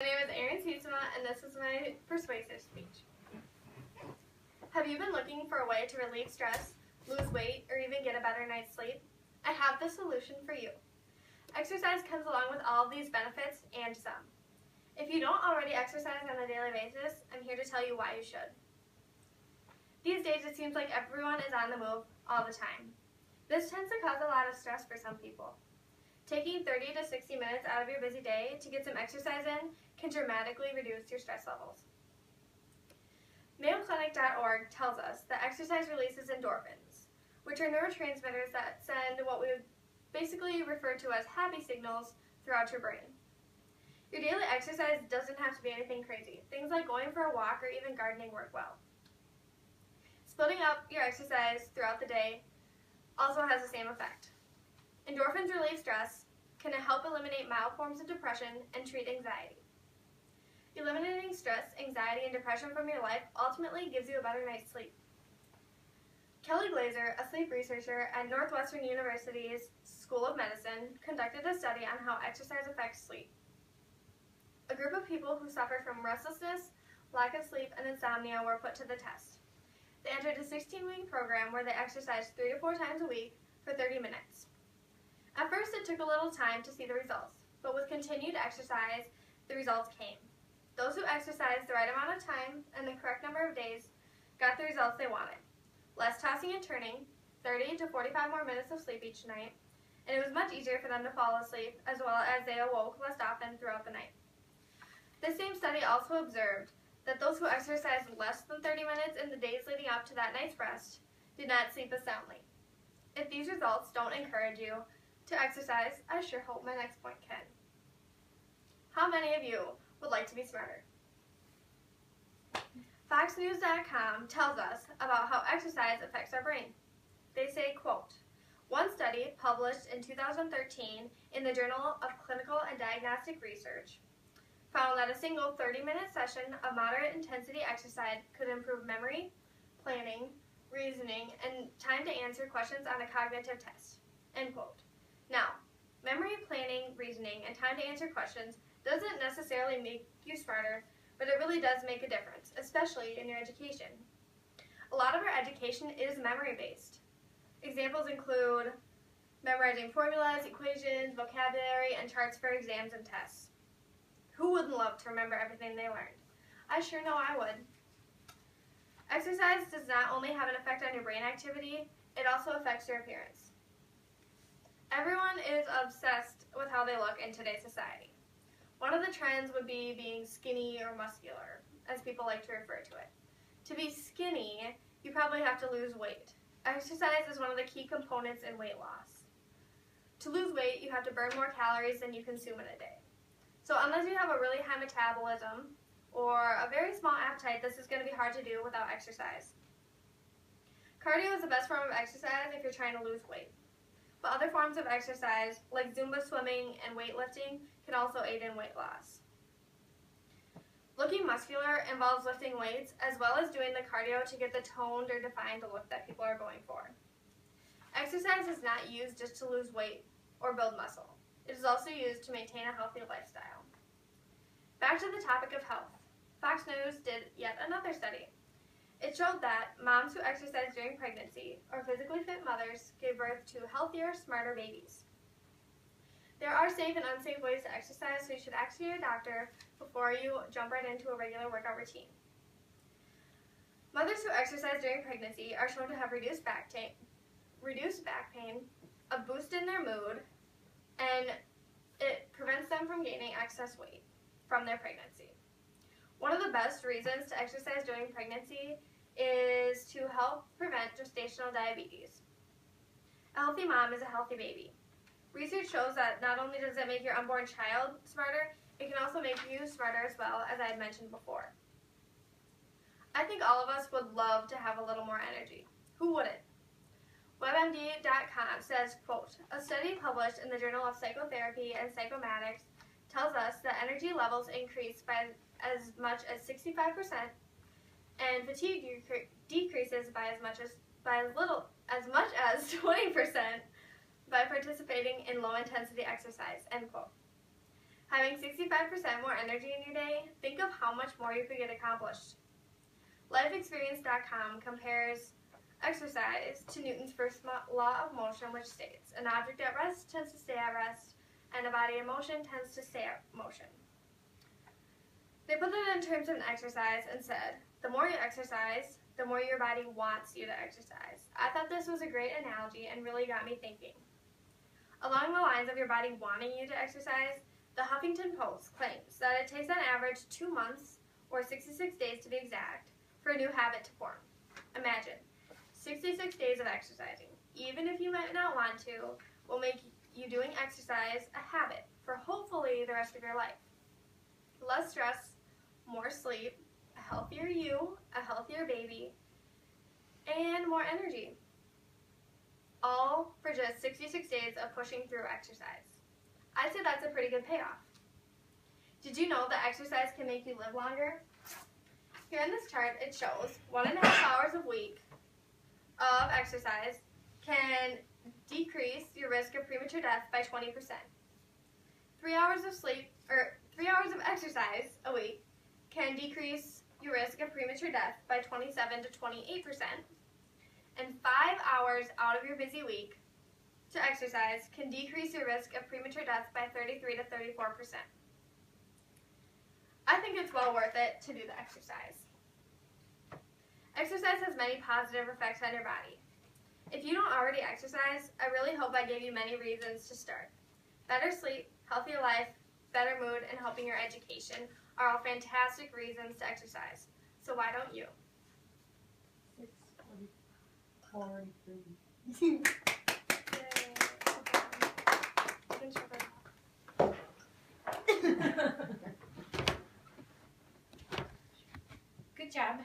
My name is Erin Sietsema, and this is my persuasive speech. Have you been looking for a way to relieve stress, lose weight, or even get a better night's sleep? I have the solution for you. Exercise comes along with all of these benefits and some. If you don't already exercise on a daily basis, I'm here to tell you why you should. These days, it seems like everyone is on the move all the time. This tends to cause a lot of stress for some people. Taking 30 to 60 minutes out of your busy day to get some exercise in can dramatically reduce your stress levels. MayoClinic.org tells us that exercise releases endorphins, which are neurotransmitters that send what we would basically refer to as happy signals throughout your brain. Your daily exercise doesn't have to be anything crazy. Things like going for a walk or even gardening work well. Splitting up your exercise throughout the day also has the same effect. Endorphins relieve stress, can help eliminate mild forms of depression, and treat anxiety. Eliminating stress, anxiety, and depression from your life ultimately gives you a better night's sleep. Kelly Glazer, a sleep researcher at Northwestern University's School of Medicine, conducted a study on how exercise affects sleep. A group of people who suffered from restlessness, lack of sleep, and insomnia were put to the test. They entered a 16-week program where they exercised 3 to 4 times a week for 30 minutes. At first, it took a little time to see the results, but with continued exercise, the results came. Those who exercised the right amount of time and the correct number of days got the results they wanted. Less tossing and turning, 30 to 45 more minutes of sleep each night, and it was much easier for them to fall asleep, as well as they awoke less often throughout the night. This same study also observed that those who exercised less than 30 minutes in the days leading up to that night's rest did not sleep as soundly. If these results don't encourage you to exercise, I sure hope my next point can. How many of you would like to be smarter? FoxNews.com tells us about how exercise affects our brain. They say, quote, one study published in 2013 in the Journal of Clinical and Diagnostic Research found that a single 30-minute session of moderate intensity exercise could improve memory, planning, reasoning, and time to answer questions on a cognitive test, end quote. Now, memory, planning, reasoning, and time to answer questions doesn't necessarily make you smarter, but it really does make a difference, especially in your education. A lot of our education is memory-based. Examples include memorizing formulas, equations, vocabulary, and charts for exams and tests. Who wouldn't love to remember everything they learned? I sure know I would. Exercise does not only have an effect on your brain activity, it also affects your appearance. Everyone is obsessed with how they look in today's society. One of the trends would be being skinny or muscular, as people like to refer to it. To be skinny, you probably have to lose weight. Exercise is one of the key components in weight loss. To lose weight, you have to burn more calories than you consume in a day. So unless you have a really high metabolism or a very small appetite, this is going to be hard to do without exercise. Cardio is the best form of exercise if you're trying to lose weight. But other forms of exercise, like Zumba swimming and weightlifting, can also aid in weight loss. Looking muscular involves lifting weights as well as doing the cardio to get the toned or defined look that people are going for. Exercise is not used just to lose weight or build muscle. It is also used to maintain a healthy lifestyle. Back to the topic of health. Fox News did yet another study. It showed that moms who exercised during pregnancy or physically fit mothers gave birth to healthier, smarter babies. There are safe and unsafe ways to exercise, so you should ask your doctor before you jump right into a regular workout routine. Mothers who exercise during pregnancy are shown to have reduced back pain, a boost in their mood, and it prevents them from gaining excess weight from their pregnancy. One of the best reasons to exercise during pregnancy is to help prevent gestational diabetes. A healthy mom is a healthy baby. Research shows that not only does it make your unborn child smarter, it can also make you smarter as well, as I had mentioned before. I think all of us would love to have a little more energy. Who wouldn't? WebMD.com says, quote, a study published in the Journal of Psychotherapy and Psychomatics tells us that energy levels increase by as much as 65%, and fatigue decreases by as much as 20% by participating in low-intensity exercise, end quote. Having 65% more energy in your day, think of how much more you could get accomplished. LifeExperience.com compares exercise to Newton's first law of motion, which states, an object at rest tends to stay at rest, and a body in motion tends to stay at motion. They put that in terms of an exercise and said, the more you exercise, the more your body wants you to exercise. I thought this was a great analogy and really got me thinking. Along the lines of your body wanting you to exercise, the Huffington Post claims that it takes on average 2 months, or 66 days to be exact, for a new habit to form. Imagine, 66 days of exercising, even if you might not want to, will make you doing exercise a habit for hopefully the rest of your life. Less stress, more sleep, a healthier you, a healthier baby, and more energy. All for just 66 days of pushing through exercise. I'd say that's a pretty good payoff. Did you know that exercise can make you live longer? Here in this chart, it shows 1.5 hours a week of exercise can decrease your risk of premature death by 20%. 3 hours of sleep, or 3 hours of exercise a week can decrease your risk of premature death by 27 to 28%. And 5 hours out of your busy week to exercise can decrease your risk of premature death by 33 to 34%. I think it's well worth it to do the exercise. Exercise has many positive effects on your body. If you don't already exercise, I really hope I gave you many reasons to start. Better sleep, healthier life, better mood, and helping your education are all fantastic reasons to exercise. So why don't you? 6:43. Good job.